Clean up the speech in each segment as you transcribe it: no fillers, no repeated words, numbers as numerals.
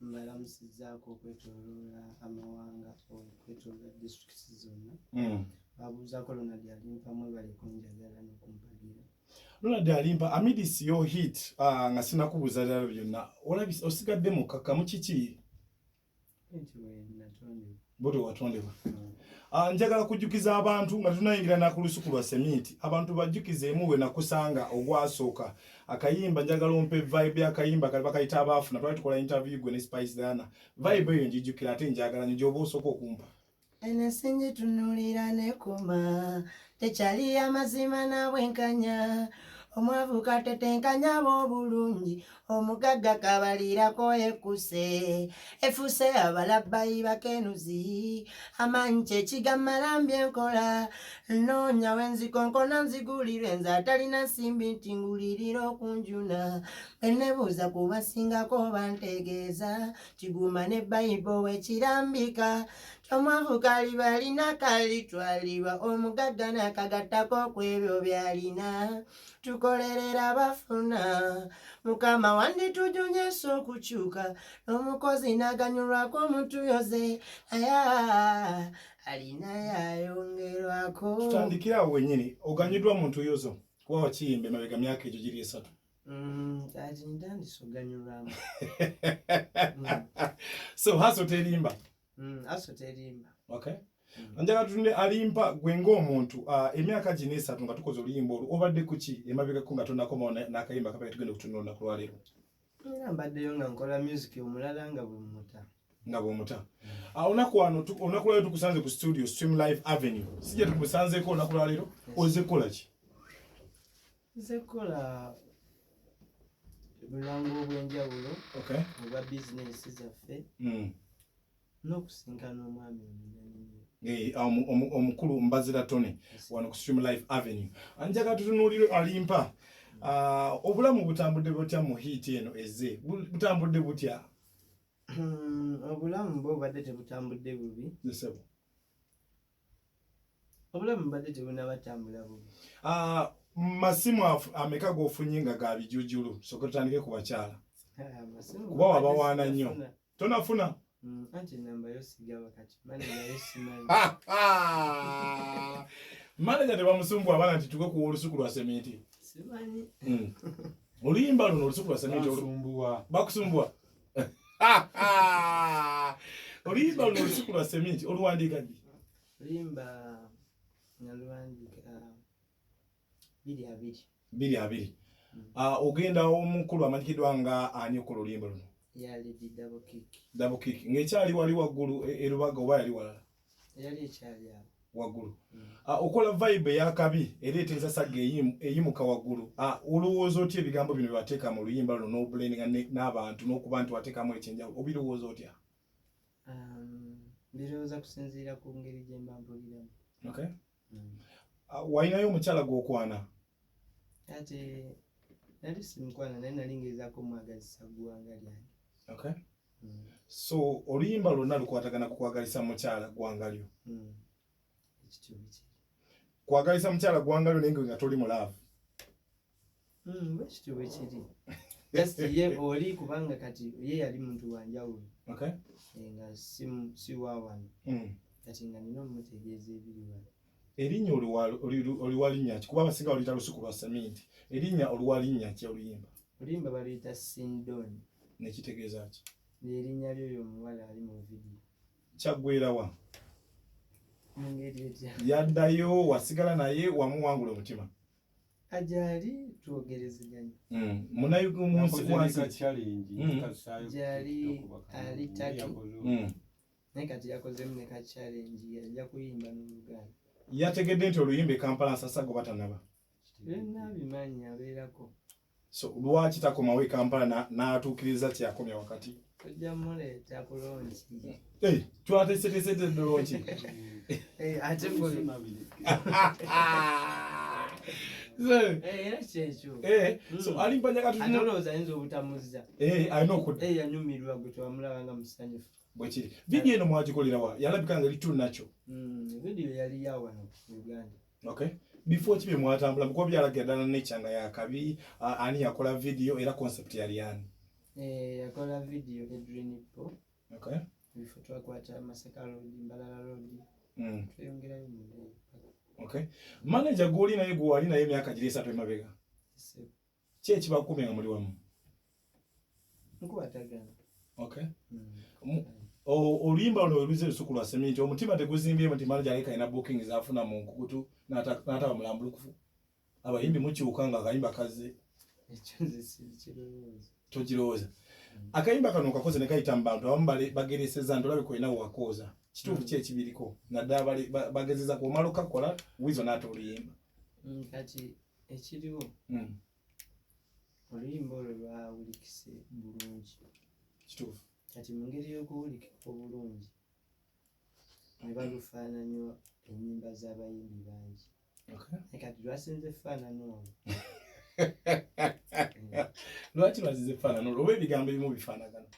mbalamusizzaako okwetoloola amawanga okwetoloola disitulikiti zonna. Babuuzaako Ronald Alimpa mwebale kunjagala n'okumpagira. Ronald Alimpa, amidisi yo hit nga sinakubuuza ddala byonna olabise osigadde mukakkamu kiki? Nti we natondebwa. Bote watondebwa. Njagala kujjukiza abantu nga tunayingira na ku Olusuku Lwaseminti abantu bajjukizeemu we nakusanga ogwasooka akayimba njagala ompe vibe akayimba kali bakayita abaafuna twali tukola interview gwe ne Spice Dana vibe eyo njijjukira ate njagala njoba osooka okumpa enesinji tunulira nekoma tekyali amazima nabwenkanya omwavu katetenkanya b'obulungi omugagga kabalirako ekuse efuse abalabbayi bakenuzi amanyi kyekigammalambye enkola noonya wenzikonkona nzigulirwe nze atalina nsimbi nti ngulirira okunjuna bwenebuuza kubasingako bantegeeza kiguma ne bayibo wekirambika omwavu kali balina kalitwalibwa omugagga nakagattako ku ebyo byalina tukolerera bafuna mukama wanditujunyesa okukyuka n'omukozi naganyulwako omutuyoze aya alina yayongerwako. Tutandikirawo wennyini oganyuddwa muntu yozo kuba wakiyimba emabega myaka egyo giri 3. Ati ntandise oganyulwamu. So haso terimba. Haso terimba. Okay. Njagala tutunde Alimpa gwe ng'omuntu emyaka gino 3 nga tukoze oluyimba olwo obadde kuki emabega ko nga tonnakoma n'akayimba kapale tugenda okutunula ku lwaleero? Mbaddeyo nga nkola music omulala nga bw'omuta. Nga bw'omuta. Olunaku wano olunaku lwaleero tukusanze ku studio Stream Live Avenue. Sijja tumusanzeeko olunaku lwaleero oze kukola ki? Nze kukola obulango obw'enjawulo. Okay. Oba bizinesi zaffe. N'okusinkana omwami omunene. Omukulu Mbazira Tony wano ku Stream Live Avenue. Njagala tutunuulire Alimpa. Obulamu butambudde butya mu hit eno ezze? Butambudde butya? Obulamu bw'obadde tebutambudde bubi. Nesebo. Obulamu bw'obadde tebunabatambula bubi. Masimu ameka g'ofunye nga ga bijujulu soka tutandike ku bakyala. Kuba wabawaana nnyo. Tonafuna? Anti namba yosiga wakati manager yosimali. Manager tebamusumbu abana nti tuke ku Olusuku Lwaseminti. Simanyi. Oluyimba luno Olusuku Lwaseminti bakusumbua. Oluyimba luno Olusuku Lwaseminti oluwandiika ddi? Oluyimba naluwandiika 2-2. Ogenda omukulu amanyikiddwa nga ani okola oluyimba luno? Yali double kick. Double kick. Ng'ekyali wali waggulu erubaga oba yali walala? Yali ekyali awo. Waggulu. Okola vibe y'akabi ereeta ensasagga eyimuka waggulu. Olowooza otya ebigambo bino byebateeka mu luyimba luno n'obuleninga n'abantu n'okuba nti wateekamu ekyenjawulo obirowooza otya? Mbirowooza kusinziira ku ngeri gye mba mpuliramu. Okay. Walinayo omukyala gw'okwana? Ate nali simukwana naye nali ngezaako omwagazisa ggwanga lyange. Okay. So oluyimba lwonna lukwatagana ku kwagalisa mukyala ggwanga lyo. Kwagalisa mukyala ggwanga lyo naye nga toli mu love. Bwekityo bwe kiri. Just ye oli kubanga kati ye yali muntu wanjawulo. Okay. Nga si waawano. Kati nga nina omutegeeza ebiri wano. Erinnya oluwalinnya ki? Kuba abasinga baluyita Olusuku Lwaseminti. Erinnya oluwalinnya ki oluyimba? Oluyimba baluyita Sindoni. Nekitegeeza ki? Erinnya lyo omuwala ali mu vidiyo. Kyaggweera wa? Mu ngeri etya? Yaddayo wasigala naye wamuwangula omutima. Ajali twogerezeganya. Munsi wansi jali ali taki. Naye kati yakozemu ne ka challenge yajja kuyimba n'Oluganda. Yategedde nti oluyimba e Kampala Nsasago batanaba. Nabimanyi abeerako. So lwaki takomawo e Kampala n'atuukiriza kyakomya wakati? Ojja muleeta ku lonchi. Twateeseteesete lonchi. Ate gwe. Era kyekyo. So Alimpa njagala tutunule. Atolooza ayinza obutamuzza. Alina okudda. Yanyumirwa gwe twamulaba nga musanyufu. Bwekiri. Vidiyo eno mwagikolera wa? Yalabika nga eri nakyo. Vidiyo yali ya wano mu Uganda. Okay. Before kibye mwatambula mukuba byalagira ddala n'ekyanga yakabi ani yakola vidiyo era concept yali yani? Yakola vidiyo Edwin Nipo. Okay. Bifo twakwata Masaka Road, Mbalala Road. Tweyongerayo mu. Okay. Manager goli naye gwali naye myaka giri 3 emabega. Ki ekibakumye nga muli wamu? Nkubatagana. Okay. Oluyimba luno oluze Olusuku Lwaseminti omutima teguzimbye muti manager aleka ina booking zaafuna mu nkukutu n'ataba mulambulukufu. Abayimbi mukyuka nga akayimba kaze. Ekyo nze sikirowooza. Tokirowooza. Akayimba kano kakoze ne kayita mu bantu abamu bagereseza ntolabe koina wakoza. Kituufu ki ekibiriko naddala bagezeza kumala okakola wizo n'ate oluyimba. Kati ekiriwo oluyimba olwo lwawulikise bulungi. Kituufu. Kati mu ngeri y'okuwulikika obulungi ne balufaananya ennyimba z'abayimbi bangi. Kati lwasinze faanana olwo. Lwaki lwasinze faanana olwo oba ebigambo ebimu bifaanagana?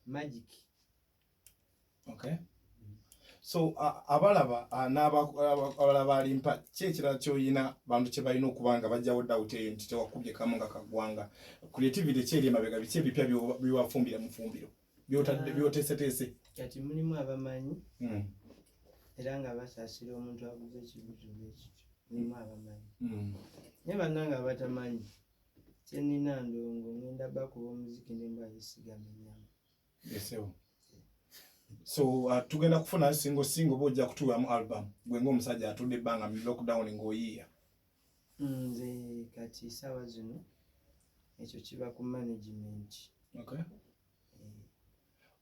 Magic. Okay. So abalaba n'abalaba Alimpa ki ekirala ky'oyina bantu kye balina okuba nga bajjawo dawuti eyo nti tewakubye kamu nga kagwanga creativity ki eri emabega biki ebipya biwafumbira mu fumbiro byoteeseteese? Kati mulimu abamanyi era nga basaasira omuntu aguze ekibuto ekityo. Mulimu abamanyi naye bannanga abatamanyi kyenina ndongo ngenda bakuba omuziki nemba yesigama ennyama. Yesewo. So tugenda kufuna single bojja kutuwamu album gwe ng'omusajja atudde ebbanga mu lockdown ng'oyiiya. Nze kati sawa zino ekyo kiba ku management. Okay.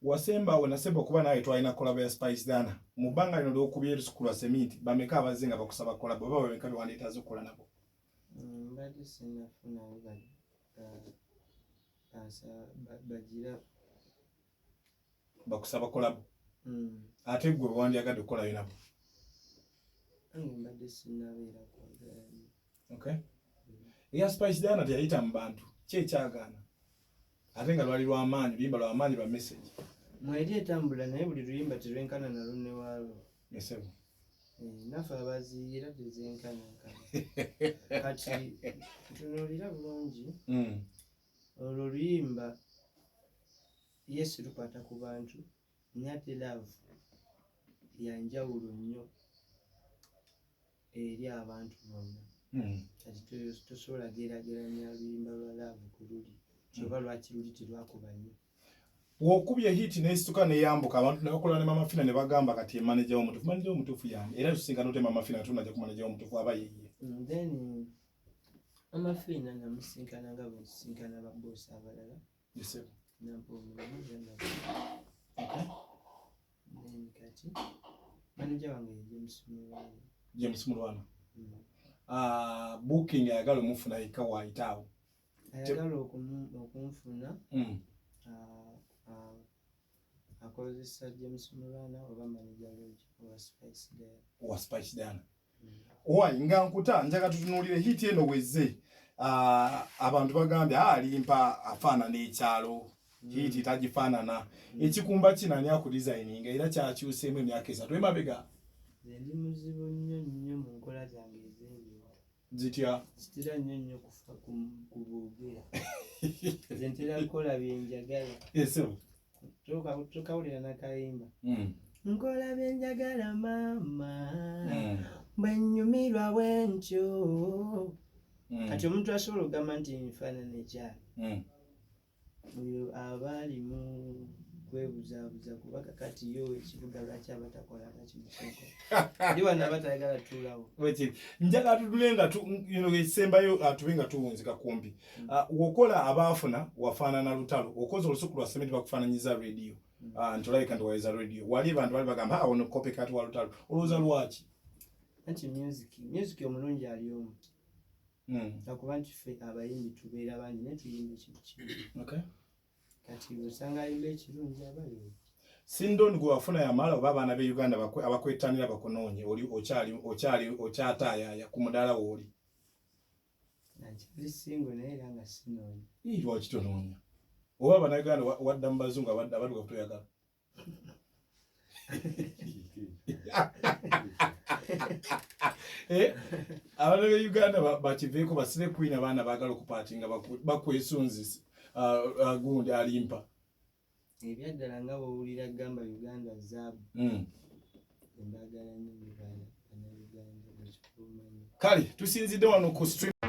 Wasemba okuba naye twalina kolabo ya Spice Dana mu bbanga lino ly'okubye Olusuku Lwaseminti bameka abaze nga bakusaba kolabo oba bameka bewandiitaze okukola nabo? Mbadde sinafuna bagira bakusaba kolabo. Ate gwe wandyagadde okukolayo nabo? Mbadde sinabeera ku. Okay. Eya Spice Dana teyayita mu bantu ki ekyagaana ate nga lwali lw'amaanyi luyimba lw'amaanyi lwa message? Mweri etambula naye buli luyimba terwenkana na lunne waalwo. Yesebo. Naffe abaziira tezenkana. Kati tunuulira bulungi olwo luyimba Yesu lukwata ku bantu nyate love yanjawulo nnyo eri abantu bonna. Kati tosobola geraageranya luyimba lwa love ku luli oba lwaki luli terwakuba nnyo. W'okubye hit n'esituka n'eyambuka abantu ne bakola ne Mama Fina ne bagamba kati emanager w'omutuufu. Manager w'omutuufu yani era tusinkana ote Mama Fina tunajja ku manager w'omutuufu aba yeye. Then Mama Fina namusinkana nga bwe nsinkana ababoosi abalala. Yesebo. Nampa omulimu genda. Okay. Then kati manager wange ye James Mulwana. Booking ayagala omufuna eka waayitaawo. Ayagala okunfuna akozesa James Mulwana oba manager wa Spice Dana. Owai nga nkuta njaga tutunuulire hit eno wezze abantu bagambye Alimpa afaanana Ekyalo. Hit tagifaanana. Ekikumba kinani akudesigninga era kyakyuseemu emyaka 3 emabega. Ndi muzibu nnyo mu nkola zange ez'ebintu. Zitya? Zitera nnyo kufa ku boogera. Nze ntera kukola bye njagala. Yesu. Tukawulira n'akayimba. Nkola bye njagala maama. Bwe nnyumirwa bwentyo. Kati omuntu asobola okugamba nti nfaanana Ekyalo. Oyo abali mu kwebuzaabuza kuba kakati yo ekibuga lwaki abatakola kakimusoko. Ndi wano abatayagala tuulawo. Njagala tutulenga ekisembayo atube nga tuwunzika kumpi. Wokola abaafuna wafaanana lutalo. Okoze Olusuku Lwaseminti bakufaananyiza radio. Ntolabika nti waweza radio. Wali abantu bali bagamba ono copycat wa lutalo. Olowooza lwaki? Anti music omulungi ali omu. Akuba nti ffe abayimbi tubeera bangi naye tuyimba ekintu kimu. Okay. Kati usanga ayimba ekirungi abayo. Sindoni gwe wafuna yamala oba abaana be Uganda abakwettanira bakunoonye oli okyataayaya ku mudaala wooli. Nakiri singo naye era nga sinoonya. Lwaki tonoonya? Oba Abannayuganda wadda mu bazungu abaduka kutoyagala. Abaana be Uganda bakiveeko basire Queen abaana baagala okupaatinga bakwesunzisi gundi Alimpa. ebyaddala nga bw'owulira gamba Uganda zaabu embagala nnyo bibala bannayuganda bwekikumanyi kale tusinzidde wano ku stream